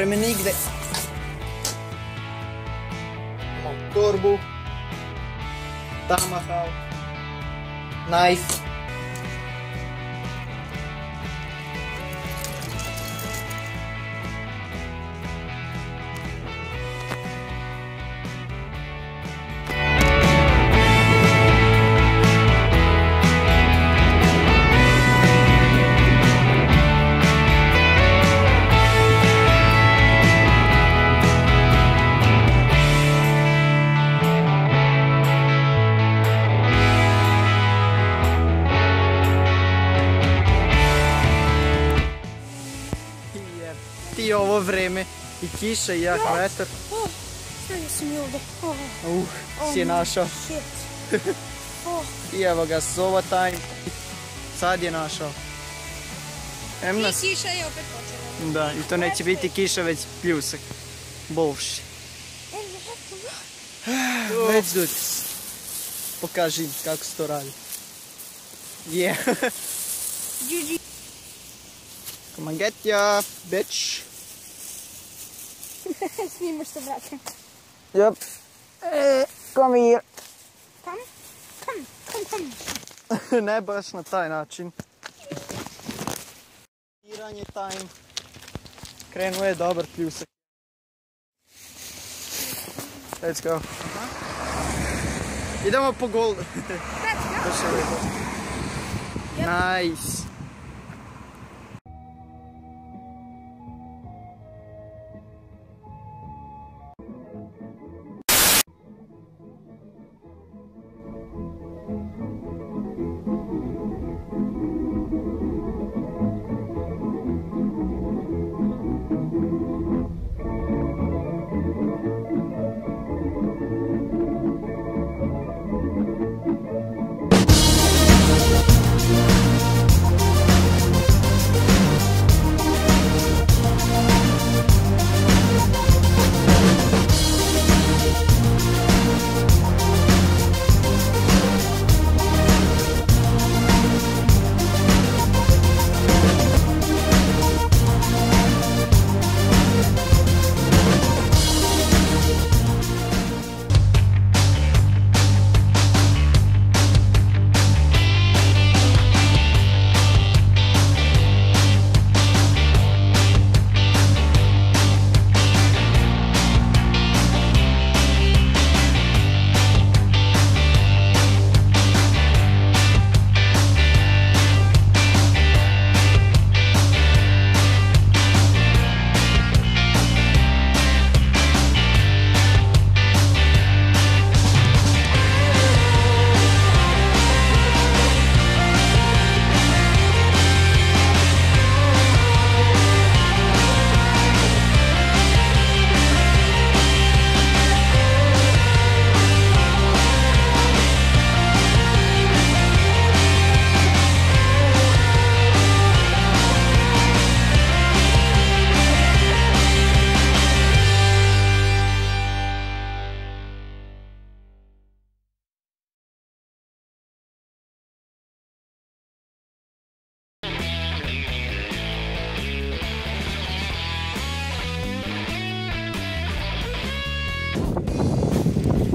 me nigde. Imamo torbu. Tomahawk. Knife. I ovo vreme i kiša i jak vetar. Stavio sam je ovdje. Si je našao. I evo ga, sova time. Sad je našao. I kiša je opet počela. Da, i to neće biti kiša, već pljusak. Bovši. Let's do this. Pokaži im kako se to radi. Yeah. GG. Come on, get ya, bitch. Snimaš se, brate. Yep. Come here. Come. Ne baš na taj način. Iranje time. Krenuo je dobar pljusak. Let's go. Idemo po gol. Let's go. Nice.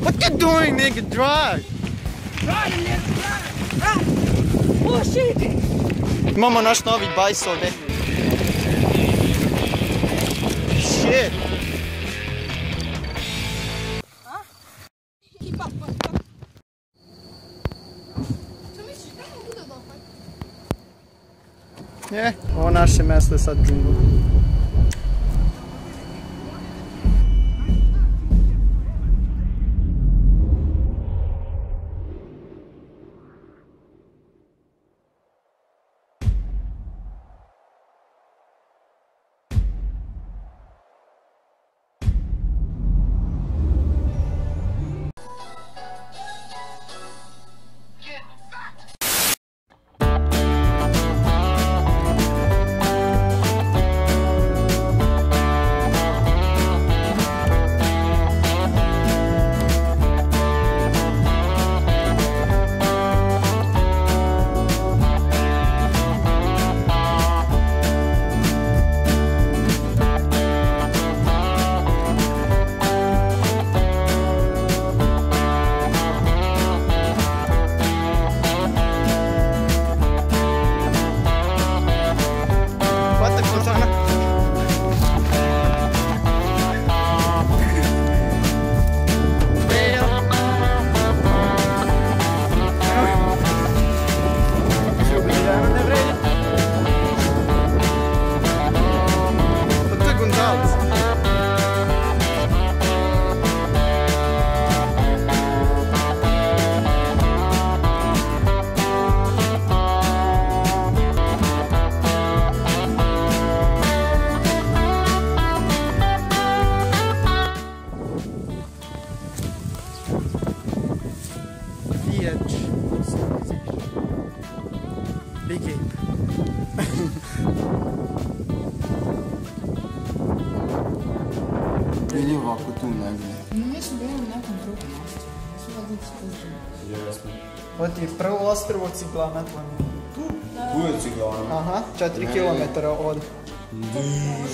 What you doing, nigga? Drive! Drive, nigga, drive! Oh shit! Imamo naš novi bajs ovdje. Shit! Je, ovo naše mjesto je sad džungla. jedeš. Big Ape. Ili ovako tu negdje. Mi smo bili na nekom drugom ostrvu. Su valjda spužili. Jesmo. Ovo ti je prvo ostrvo Ciglana planina. Tu je Ciglana. Aha, 4 km od...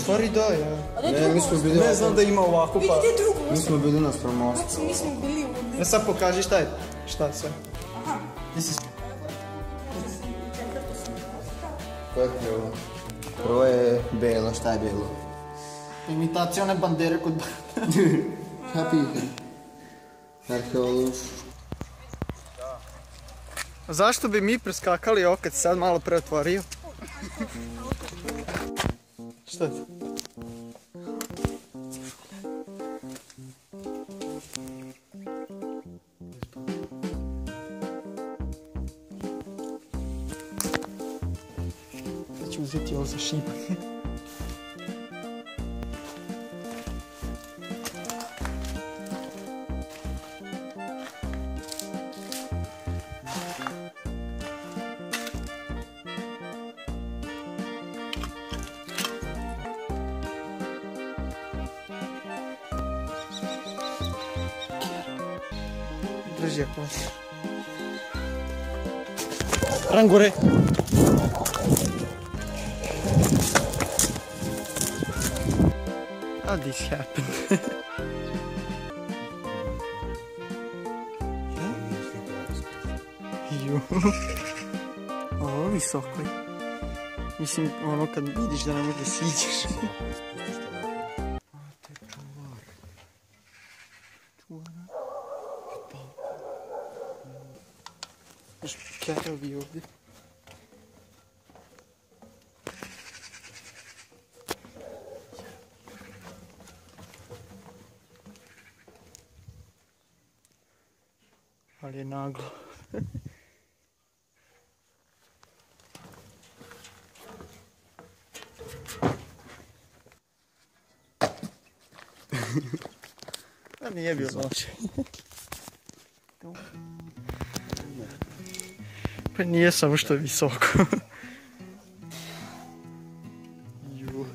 Stvari da, ja. Ne, mi smo bili Ne znam da ima ovako pa... Vidite drugu Mi smo bili na promostu. Znači, mi smo bili ovdje. Ja sad pokaži šta je sve. Aha. Koje je prvo? Prvo je belo, šta je belo? Imitacija one bandere kod... Happy. Arheolog. A zašto bi mi preskakali ovo kad si sad malo preotvorio? Šta je to? Sad ću uzeti ovo za šibanje. Drži ako vas. Rangore! How did this happen? Ju. Ovo je visoko. Mislim, ono kad vidiš da ne možeš da siđeš. Još kerovi ovdje. Ali je naglo. A nije bio loš. Pa nije samo što je visoko. Ju.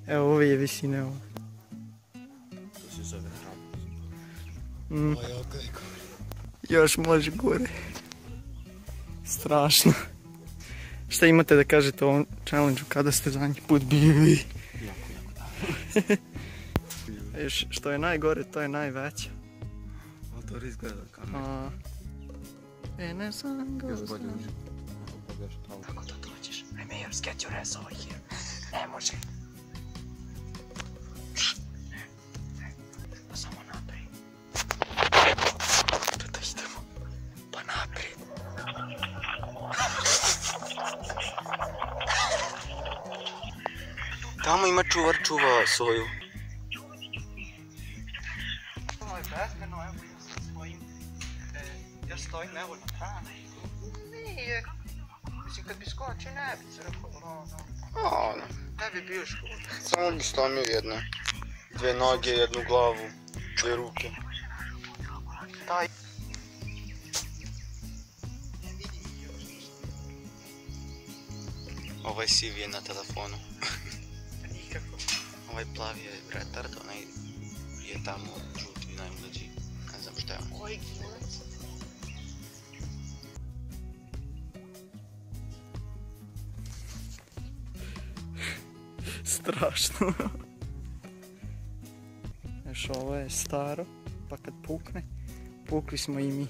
Evo ove je visine ovo. To se zove Mm. Još može gore. Strašno. Šta imate da kažete o ovom challenge-u kada ste zadnji put bili? Još što je najgore, to je najveće. Motor izgleda kao Ne znam ga. još bolje uži. Kako to dođeš? Mayors, get your ass over here. Ne može. Pa samo naprijed. Da idemo. Pa naprijed. Tamo ima čuvar čuva soju. Ovo je bezbedno, evo ja sam svojim... Ja stojim evo na hrane. Nije. Mislim, kad bi skočio ne bi se rekao, ne bi bio škod. Samo bi slomio jedne. Dve noge, jednu glavu, dve ruke. Taj. Ovaj siv je na telefonu. Nikako. Ovaj plavi je retard, onaj je tamo žuti najmlađi. Ne znam šta je on. Koji gilac? Strašno. Još ovo je staro, pa kad pukne, pukli smo i mi.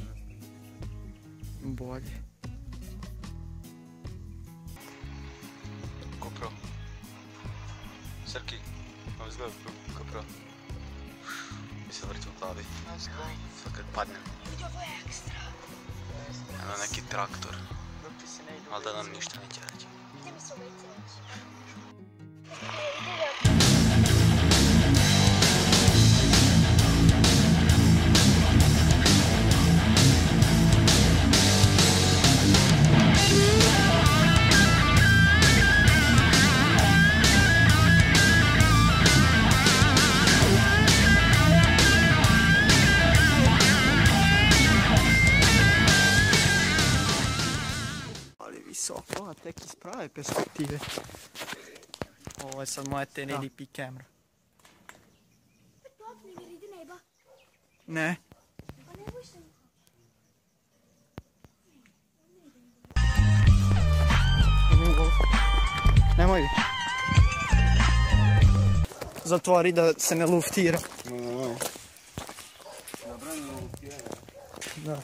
Bolje. GoPro. Srki, ovo izgleda GoPro. Mi se vrti u glavi. Sad kad padne. Vidi, ovo je ekstra. Eno neki traktor. Dok ti se ne ide. Ali da nam ništa neće reći. Ide mi se u lice reći. visoko, a tek iz prave perspektive. Ovo je sad moja 1080p kamera. Ne. Nemoj. Zatvori da se ne luftira. Zabranjeno luftiranje. Da.